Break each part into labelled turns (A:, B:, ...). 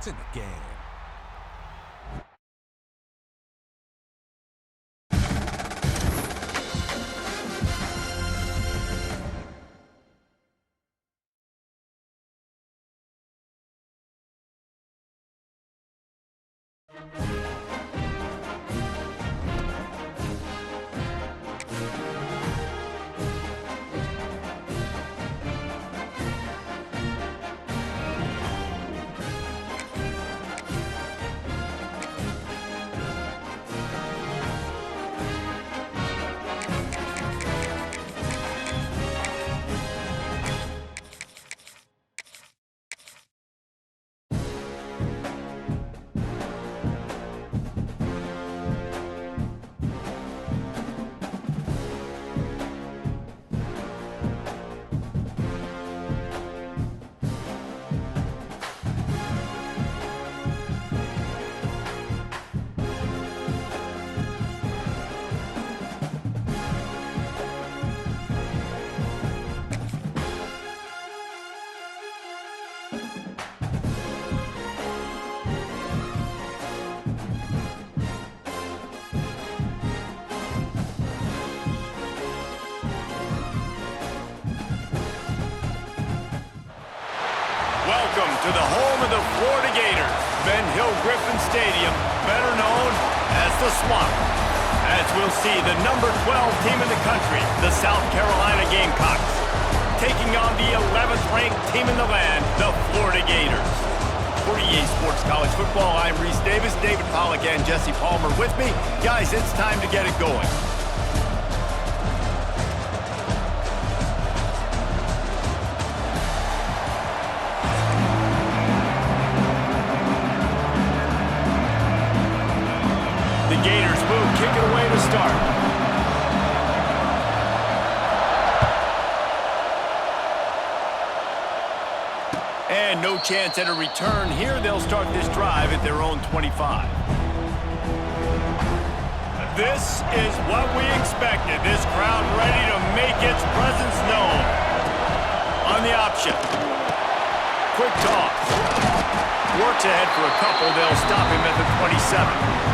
A: It's in the game.
B: Welcome to the home of the Florida Gators, Ben Hill Griffin Stadium, better known as the Swamp. As we'll see the number 12 team in the country, the South Carolina Gamecocks, taking on the 11th ranked team in the land, the Florida Gators. For EA Sports College Football, I'm Reese Davis, David Pollack and Jesse Palmer with me. Guys, it's time to get it going. The Gators will kick it away to start. And no chance at a return here. They'll start this drive at their own 25. This is what we expected. This crowd ready to make its presence known. On the option. Quick toss. Works ahead for a couple. They'll stop him at the 27.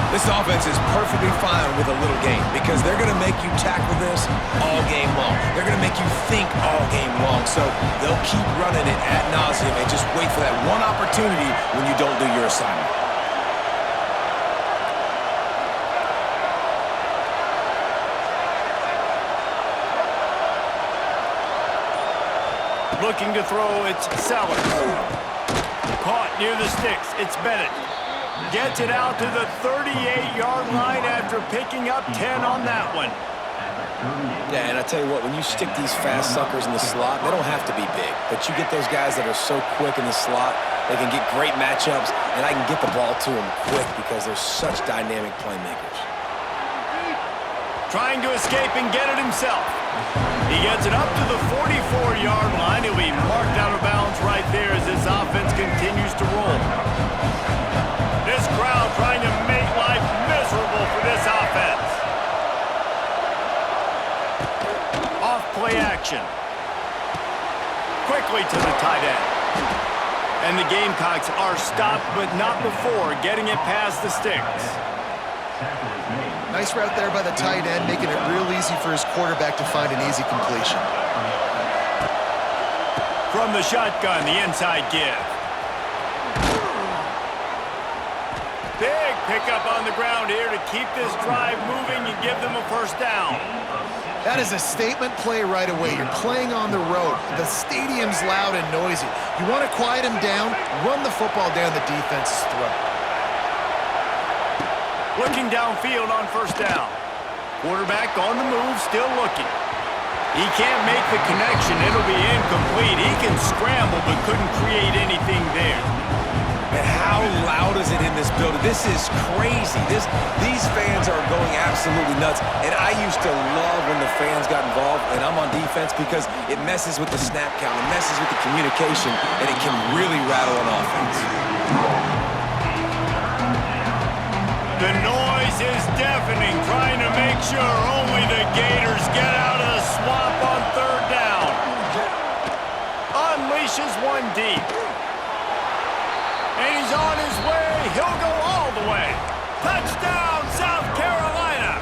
C: This offense is perfectly fine with a little game because they're going to make you tackle this all game long. They're going to make you think all game long. So they'll keep running it ad nauseum and just wait for that one opportunity when you don't do your assignment.
B: Looking to throw, it's Sellers. Caught near the sticks, it's Bennett. Gets it out to the 38-yard line after picking up 10 on that one.
C: Yeah, and I tell you what, when you stick these fast suckers in the slot, they don't have to be big. But you get those guys that are so quick in the slot, they can get great matchups, and I can get the ball to them quick because they're such dynamic playmakers.
B: Trying to escape and get it himself. He gets it up to the 44-yard line. He'll be marked out of bounds right there as this offense continues to roll. This crowd trying to make life miserable for this offense. Off play action. Quickly to the tight end. And the Gamecocks are stopped, but not before getting it past the sticks.
D: Nice route there by the tight end, making it real easy for his quarterback to find an easy completion.
B: From the shotgun, the inside give. Big pickup on the ground here to keep this drive moving and give them a first down.
D: That is a statement play right away. You're playing on the road. The stadium's loud and noisy. You want to quiet him down, run the football down the defense's throat.
B: Looking downfield on first down. Quarterback on the move, still looking. He can't make the connection. It'll be incomplete. He can scramble but couldn't create anything there.
C: And how loud is it in this building? This is crazy. These fans are going absolutely nuts. And I used to love when the fans got involved, and I'm on defense because it messes with the snap count, it messes with the communication, and it can really rattle an offense.
B: The noise is deafening, trying to make sure only the Gators get out of the swamp on third down. Unleashes one deep. And he's on his way. He'll go all the way. Touchdown, South Carolina.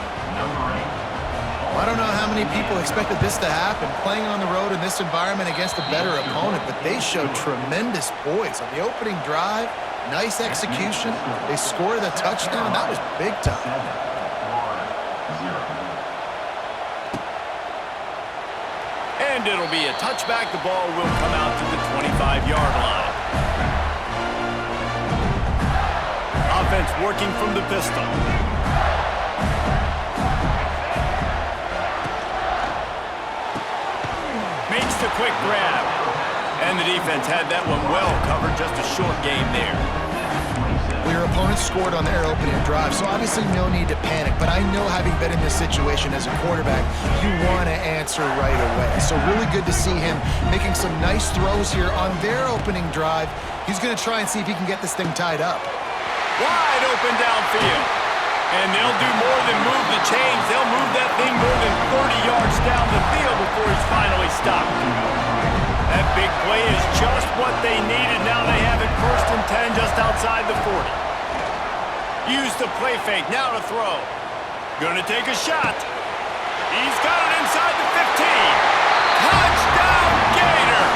D: I don't know how many people expected this to happen, playing on the road in this environment against a better opponent, but they showed tremendous poise. On the opening drive, nice execution. They scored a touchdown. That was big time.
B: And it'll be a touchback. The ball will come out to the 25-yard line. Offense working from the pistol. Makes the quick grab. And the defense had that one well covered. Just a short game there.
D: Well, your opponent scored on their opening drive, so obviously no need to panic. But I know, having been in this situation as a quarterback, you want to answer right away. So really good to see him making some nice throws here on their opening drive. He's going to try and see if he can get this thing tied up.
B: Wide open downfield. And they'll do more than move the chains. They'll move that thing more than 30 yards down the field before he's finally stopped. That big play is just what they needed. Now they have it 1st and 10 just outside the 40. Use the play fake. Now to throw. Gonna take a shot. He's got it inside the 15. Touchdown, Gator!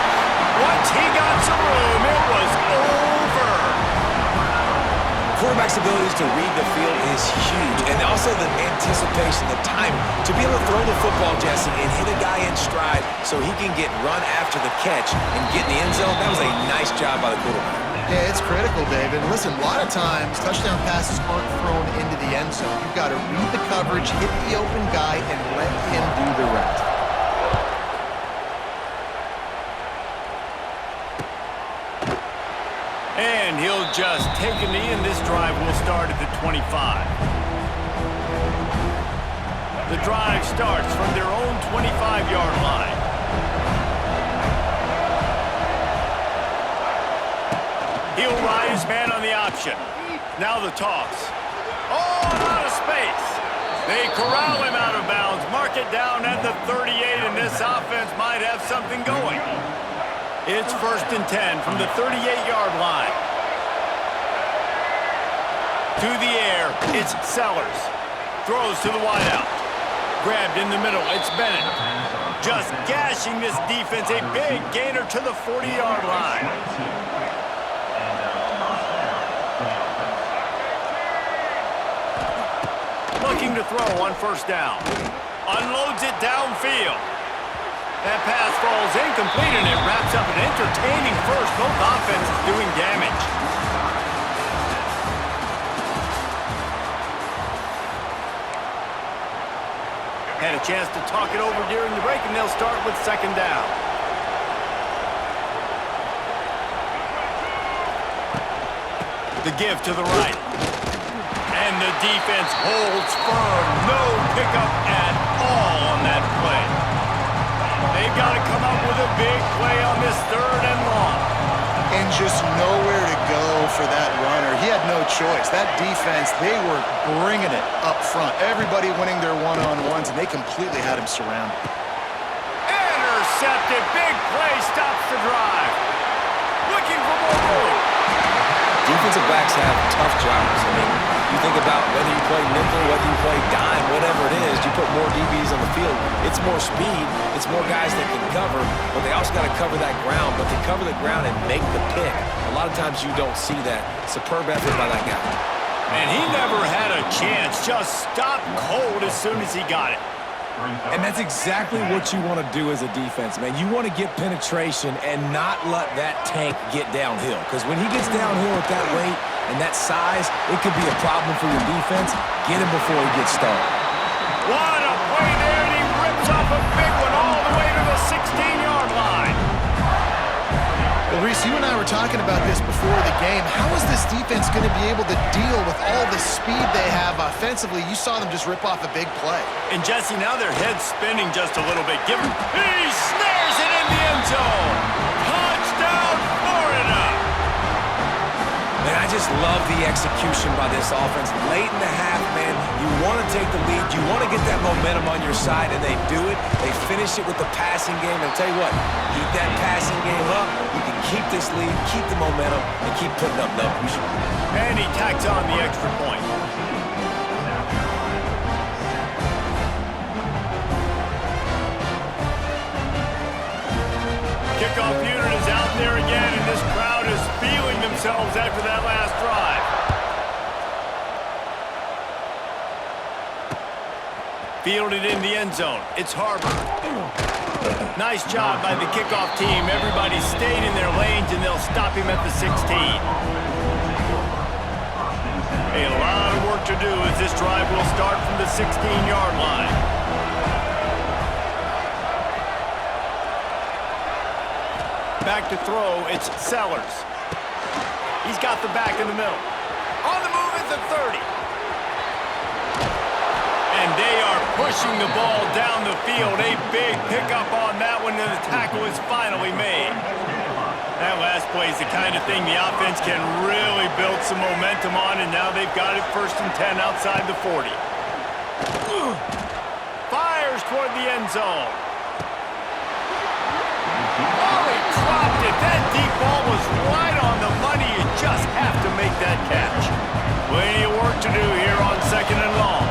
B: Once he got some room, it was over.
C: Quarterback's abilities to read the field is huge, and also the anticipation, the time to be able to throw the football, Jesse, and hit a guy in stride so he can get run after the catch and get in the end zone. That was a nice job by the quarterback.
D: Yeah, it's critical, David. Listen, a lot of times touchdown passes aren't thrown into the end zone. You've got to read the coverage, hit the open guy, and let him do the rest.
B: And he'll just take a knee, and this drive will start at the 25. The drive starts from their own 25-yard line. He'll ride his man on the option. Now the toss. Oh, out of space. They corral him out of bounds. Mark it down at the 38, and this offense might have something going. It's 1st and 10 from the 38-yard line. To the air, it's Sellers. Throws to the wideout. Grabbed in the middle, it's Bennett. Just gashing this defense, a big gainer to the 40-yard line. Looking to throw on 1st down. Unloads it downfield. That pass falls incomplete, and it wraps up an entertaining first. Both offenses doing damage. Had a chance to talk it over during the break, and they'll start with 2nd down. The give to the right. And the defense holds firm. No pickup at all on that play. They've got to come up with a big play on this 3rd and long.
D: And just nowhere to go for that runner. He had no choice. That defense, they were bringing it up front. Everybody winning their one-on-ones, and they completely had him surrounded.
B: Intercepted. Big play stops the drive. Looking for more room.
C: Defensive backs have tough jobs. I mean, you think about whether you play nickel, whether you play dime, whatever it is, you put more DBs on the field. It's more speed. It's more guys that can cover, but they also got to cover that ground. But they cover the ground and make the pick. A lot of times you don't see that. Superb effort by that guy.
B: And he never had a chance. Just stopped cold as soon as he got it.
C: And that's exactly what you want to do as a defense, man. You want to get penetration and not let that tank get downhill. Because when he gets downhill at that weight and that size, it could be a problem for your defense. Get him before he gets started.
B: What a play there, and he rips off a big one all the way to the 16-yard line.
D: Well, Reese, you and I were talking about this before the game. How is this defense going to be able to deal with all the speed they have offensively? You saw them just rip off a big play.
B: And Jesse, now their head's spinning just a little bit. He snares it in the end zone. Touchdown, Florida.
C: Man, I just love the execution by this offense. Late in the half, man, you want to take the lead. You want to get that momentum on your side, and they do it. They finish it with the passing game. And I'll tell you what, keep that passing game up. You can keep this lead, keep the momentum, and keep putting up numbers.
B: And he tacks on the extra point. Kickoff unit is out there again, and this crowd is feeling themselves after that last drive. Fielded in the end zone. It's Harbor. Nice job by the kickoff team. Everybody stayed in their lanes, and they'll stop him at the 16. A lot of work to do as this drive will start from the 16-yard line. Back to throw, it's Sellers. He's got the back in the middle. On the move at the 30. And they are pushing the ball down the field. A big pickup on that one, and the tackle is finally made. That last play is the kind of thing the offense can really build some momentum on, and now they've got it 1st and 10 outside the 40. Fires toward the end zone. Oh, he dropped it. That deep ball was right on the money. You just have to make that catch. Plenty of work to do here on 2nd and long.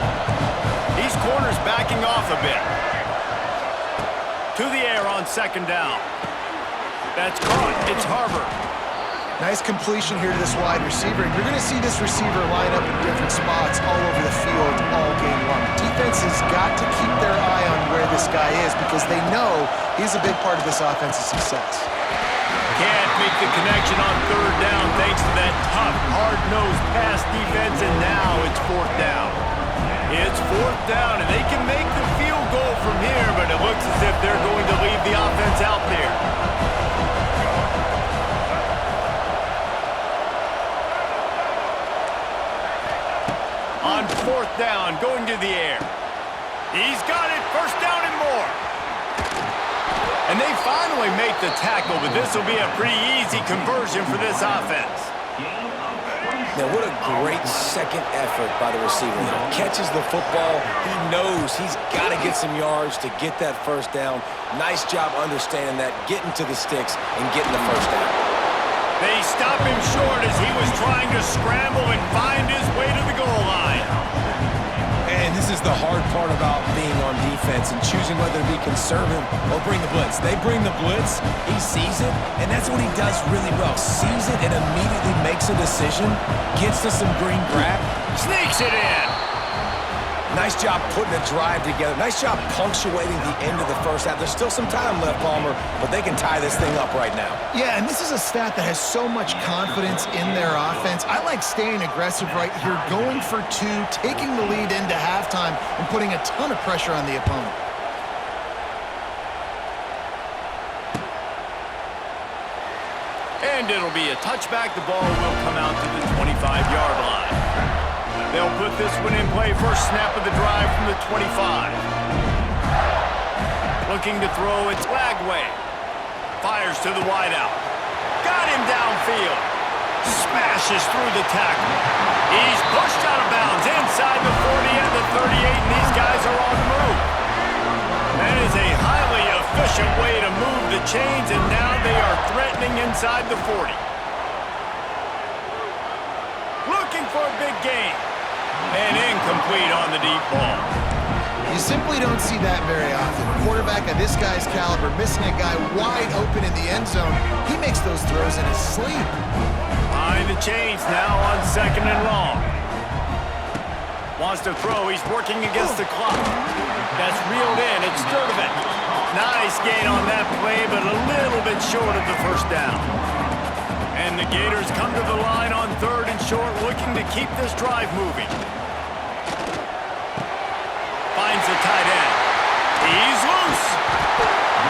B: These corners backing off a bit. To the air on 2nd down. That's caught. It's Harbor.
D: Nice completion here to this wide receiver. And you're going to see this receiver line up in different spots all over the field all game long. Defense has got to keep their eye on where this guy is because they know he's a big part of this offense's success.
B: Can't make the connection on 3rd down thanks to that tough, hard-nosed pass defense, and now it's 4th down. It's 4th down, and they can make the field goal from here, but it looks as if they're going to leave the offense out there. On 4th down, going to the air. He's got it, 1st down and more. And they finally make the tackle, but this will be a pretty easy conversion for this offense.
C: Now, what a great second effort by the receiver. He catches the football. He knows he's got to get some yards to get that 1st down. Nice job understanding that, getting to the sticks and getting the 1st down.
B: They stop him short as he was trying to scramble and find his way to the goal line.
C: And this is the hard part about being on defense and choosing whether to be conservative or bring the blitz. They bring the blitz, he sees it, and that's what he does really well. Sees it and immediately makes a decision, gets to some green grab.
B: Sneaks it in.
C: Nice job putting a drive together. Nice job punctuating the end of the 1st half. There's still some time left, Palmer, but they can tie this thing up right now.
D: Yeah, and this is a stat that has so much confidence in their offense. I like staying aggressive right here, going for 2, taking the lead into halftime, and putting a ton of pressure on the opponent.
B: And it'll be a touchback. The ball will come out to the 25-yard line. They'll put this one in play. 1st snap of the drive from the 25. Looking to throw, it's Lagway. Fires to the wideout. Got him downfield. Smashes through the tackle. He's pushed out of bounds inside the 40 and the 38, and these guys are on the move. That is a highly efficient way to move the chains, and now they are threatening inside the 40. Looking for a big gain. And incomplete on the deep ball.
D: You simply don't see that very often. A quarterback of this guy's caliber missing a guy wide open in the end zone. He makes those throws in his sleep.
B: Behind the chains now on 2nd and long. Wants to throw. He's working against the clock. That's reeled in. It's Sturdivant. Nice gain on that play, but a little bit short of the 1st down. And the Gators come to the line on 3rd and short, looking to keep this drive moving. Finds the tight end. He's loose.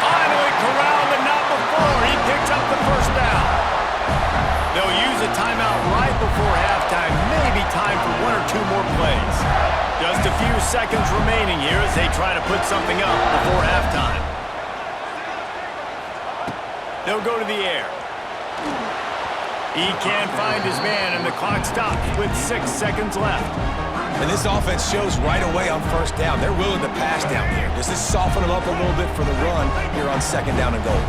B: Finally corralled, but not before. He picks up the 1st down. They'll use a timeout right before halftime. Maybe time for 1 or 2 more plays. Just a few seconds remaining here as they try to put something up before halftime. They'll go to the air. He can't find his man, and the clock stops with 6 seconds left.
C: And this offense shows right away on first down. They're willing to pass down here. Does this soften them up a little bit for the run here on second down and goal?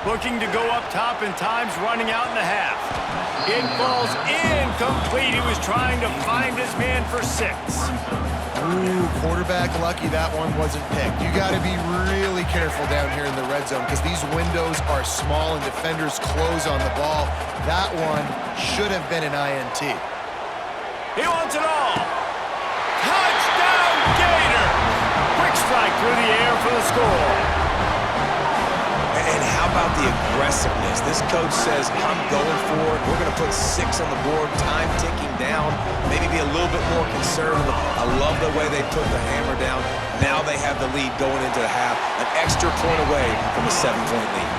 B: Looking to go up top, and time's running out in the half. It falls incomplete. He was trying to find his man for 6.
D: Ooh, quarterback lucky that one wasn't picked. You got to be really careful down here in the red zone because these windows are small and defenders close on the ball. That one should have been an INT.
B: He wants it all. Touchdown, Gator! Quick strike through the air for the score.
C: And how about the aggressiveness? This coach says, I'm going for it. We're going to put 6 on the board, time ticking down, maybe be a little bit more conservative. I love the way they put the hammer down. Now they have the lead going into the half, an extra point away from a 7-point lead.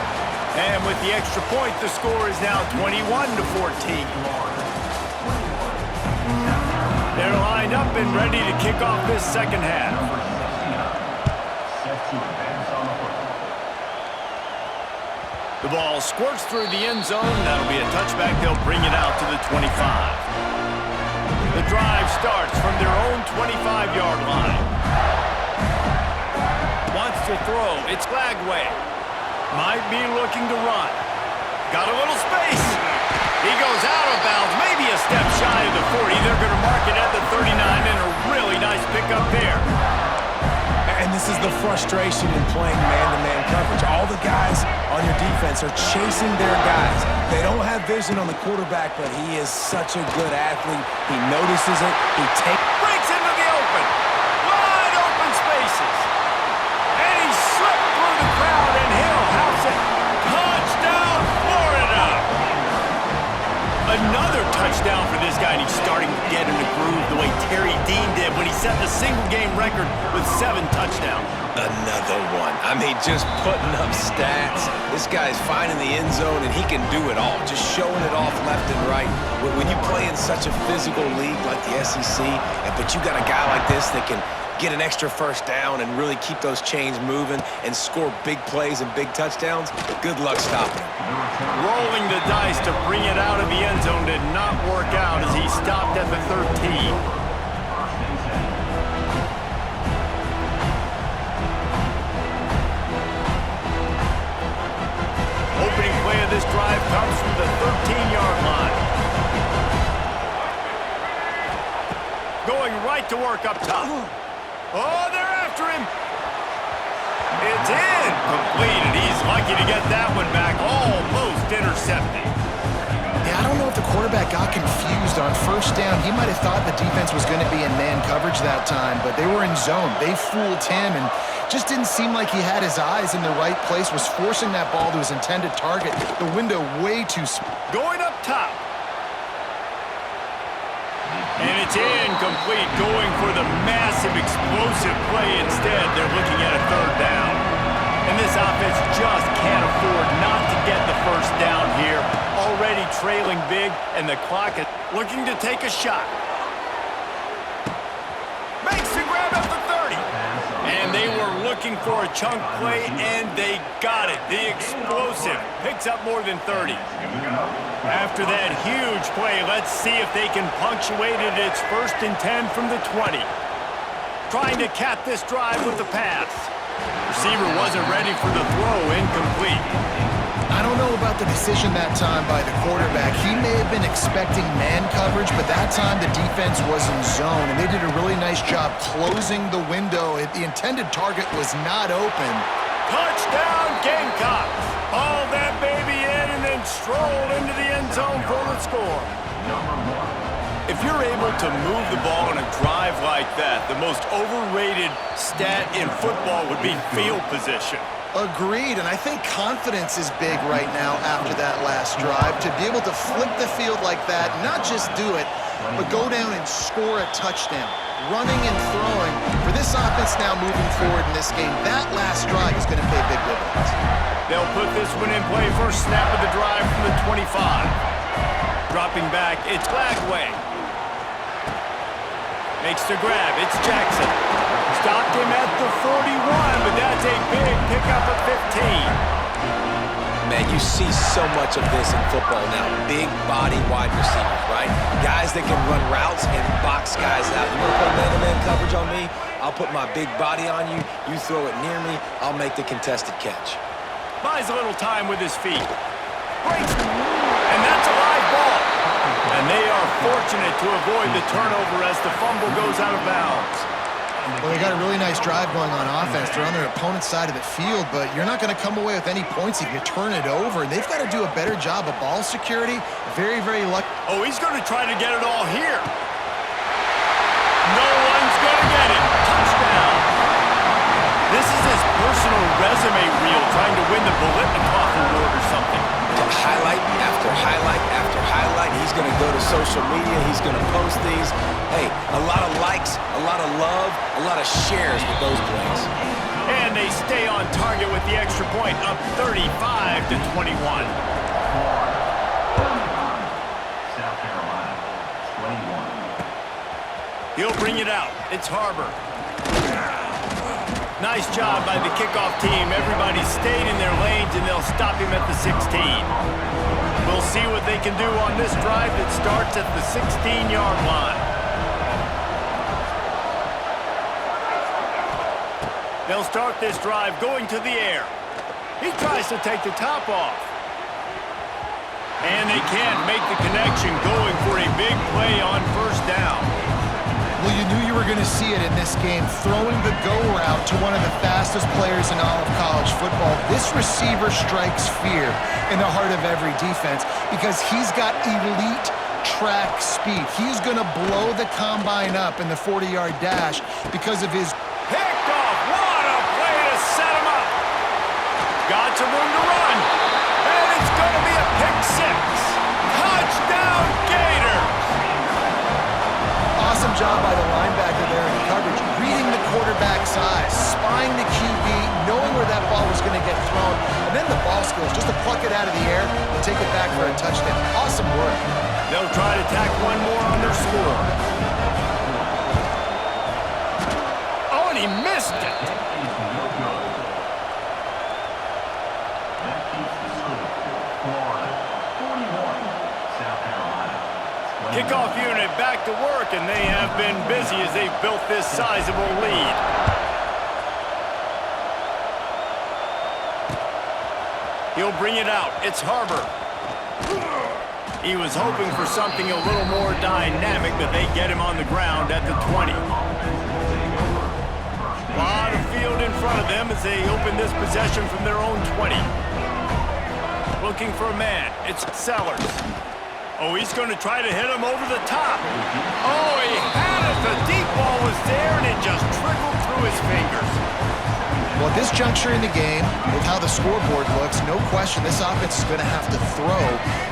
B: And with the extra point, the score is now 21-14. They're lined up and ready to kick off this second half. The ball squirts through the end zone. That'll be a touchback. They'll bring it out to the 25. The drive starts from their own 25-yard line. Wants to throw. It's Lagway. Might be looking to run. Got a little space. He goes out of bounds, maybe a step shy of the 40. They're going to mark it at the 39, and a really nice pickup there.
C: And this is the frustration in playing man-to-man coverage. All the guys on your defense are chasing their guys. They don't have vision on the quarterback, but he is such a good athlete. He notices it. He
B: breaks into the open. Wide open spaces. And he slipped through the crowd, and he'll house it. Touchdown, Florida! Another touchdown for this guy, and he's starting to get in the groove the way Terry Dean did when he set the single-game record with 7 touchdowns.
C: Another one. I mean, just putting up stats. This guy's finding the end zone, and he can do it all. Just showing it off left and right. When you play in such a physical league like the SEC, but you got a guy like this that can get an extra first down and really keep those chains moving and score big plays and big touchdowns, good luck stopping him.
B: Rolling the dice to bring it out of the end zone did not work out as he stopped at the 13. Opening play of this drive comes from the 13-yard line. Going right to work up top. Oh, they're after him. It's incomplete, and he's lucky to get that one back, almost intercepted.
D: Yeah, I don't know if the quarterback got confused on first down. He might have thought the defense was going to be in man coverage that time, but they were in zone. They fooled him and just didn't seem like he had his eyes in the right place, was forcing that ball to his intended target. The window way too small.
B: Going up top. And it's incomplete, going for the massive explosive play instead. They're looking at a 3rd down. And this offense just can't afford not to get the first down here. Already trailing big, and the clock is looking to take a shot. Makes the grab at the 30. And they were looking for a chunk play, and they got it. The explosive picks up more than 30. After that huge play, let's see if they can punctuate it. It's 1st and 10 from the 20. Trying to cap this drive with the pass. Receiver wasn't ready for the throw, incomplete.
D: I don't know about the decision that time by the quarterback. He may have been expecting man coverage, but that time the defense was in zone, and they did a really nice job closing the window. The intended target was not open.
B: Touchdown, Gamecocks! Hauled that baby in and then strolled into the end zone for the score. If you're able to move the ball on a drive like that, the most overrated stat in football would be field position.
D: Agreed, and I think confidence is big right now after that last drive. To be able to flip the field like that, not just do it, but go down and score a touchdown. Running and throwing. For this offense now moving forward in this game, that last drive is going to pay big dividends.
B: They'll put this one in play. First snap of the drive from the 25. Dropping back, it's Lagway. Makes the grab, it's Jackson. Stopped him at the 41, but that's a big pickup of 15.
C: Man, you see so much of this in football now. Big body wide receivers, right? Guys that can run routes and box guys out. You want to put man-to-man coverage on me? I'll put my big body on you. You throw it near me, I'll make the contested catch.
B: Buys a little time with his feet. Breaks. And that's a live ball. And they are fortunate to avoid the turnover as the fumble goes out of bounds.
D: Well, they got a really nice drive going on offense. They're on their opponent's side of the field, but you're not going to come away with any points if you turn it over. They've got to do a better job of ball security. Very, very lucky.
B: Oh, he's going to try to get it all here. No one's going to get it. Touchdown. This is his personal resume reel, trying to win the Biletnikoff Award or something.
C: Highlight after highlight after highlight. He's going to go to social media. He's going to post these. Hey, a lot of likes, a lot of love, a lot of shares with those plays.
B: And they stay on target with the extra point, up 35-21.
A: South Carolina, 21.
B: He'll bring it out. It's Harbor. Nice job by the kickoff team. Everybody stayed in their lanes, and they'll stop him at the 16. We'll see what they can do on this drive that starts at the 16-yard line. They'll start this drive going to the air. He tries to take the top off. And they can't make the connection, going for a big play on first down.
D: Well, you knew you were going to see it in this game, throwing the go route to one of the fastest players in all of college football. This receiver strikes fear in the heart of every defense because he's got elite track speed. He's going to blow the combine up in the 40-yard dash because of his...
B: Picked off. What a play to set him up. Got some room to run. And it's going to be a pick six. Touchdown, Gators.
D: Awesome job by the linebacker there in coverage, reading the quarterback's eyes, spying the QB, knowing where that ball was going to get thrown, and then the ball skills, just to pluck it out of the air and take it back for a touchdown. Awesome work.
B: They'll try to tack one more on their score. Oh, and he missed it.
A: That keeps the score. Florida, 41. South Carolina, 21.
B: Kickoff unit back to work, and they have been busy as they've built this sizable lead. He'll bring it out. It's Harbor. He was hoping for something a little more dynamic, but they get him on the ground at the 20. A lot of field in front of them as they open this possession from their own 20. Looking for a man. It's Sellers. Oh, he's going to try to hit him over the top. Oh, he had it. The deep ball was there, and it just trickled through his fingers.
D: Well, at this juncture in the game, with how the scoreboard looks, no question this offense is going to have to throw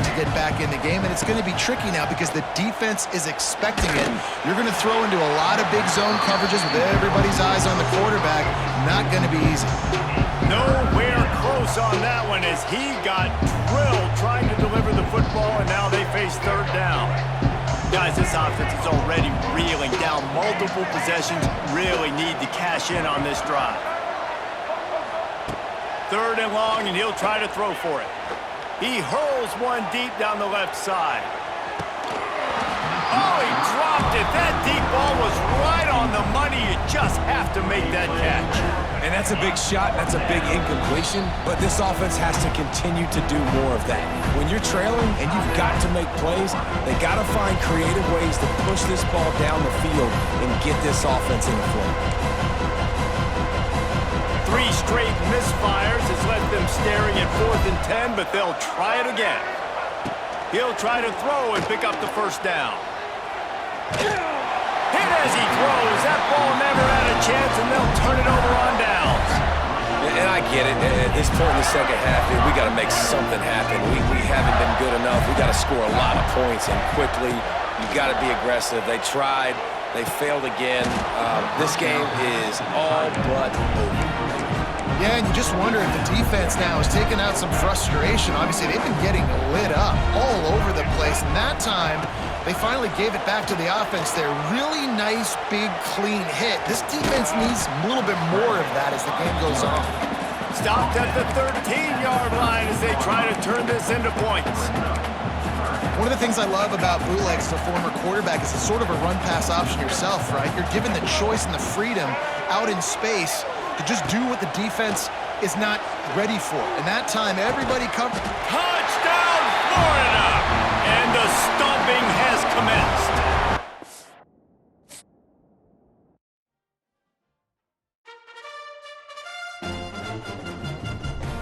D: to get back in the game, and it's going to be tricky now because the defense is expecting it. You're going to throw into a lot of big zone coverages with everybody's eyes on the quarterback. Not going to be easy.
B: Nowhere close on that one as he got drilled trying to deliver the football, and now they face third down. Guys, this offense is already reeling down multiple possessions. Really need to cash in on this drive. Third and long, and he'll try to throw for it. He hurls one deep down the left side. Oh, he dropped it. That deep ball was right on the money. You just have to make that catch.
C: And that's a big shot, that's a big incompletion, but this offense has to continue to do more of that. When you're trailing and you've got to make plays, they got to find creative ways to push this ball down the field and get this offense in the flow.
B: 3 straight misfires has left them staring at 4th and 10, but they'll try it again. He'll try to throw and pick up the first down. Hit as he throws. That ball never had a chance, and they'll turn it over on downs.
C: And I get it. At this point in the second half, dude, we got to make something happen. We haven't been good enough. We got to score a lot of points, and quickly. You got to be aggressive. They tried. They failed again. This game is all but over.
D: Yeah, and you just wonder if the defense now is taking out some frustration. Obviously, they've been getting lit up all over the place. And that time, they finally gave it back to the offense there. Really nice, big, clean hit. This defense needs a little bit more of that as the game goes on.
B: Stopped at the 13-yard line as they try to turn this into points.
D: One of the things I love about bootlegs as a former quarterback is it's sort of a run-pass option yourself, right? You're given the choice and the freedom out in space to just do what the defense is not ready for. And that time, everybody covered.
B: Touchdown, Florida! And the stomping has commenced.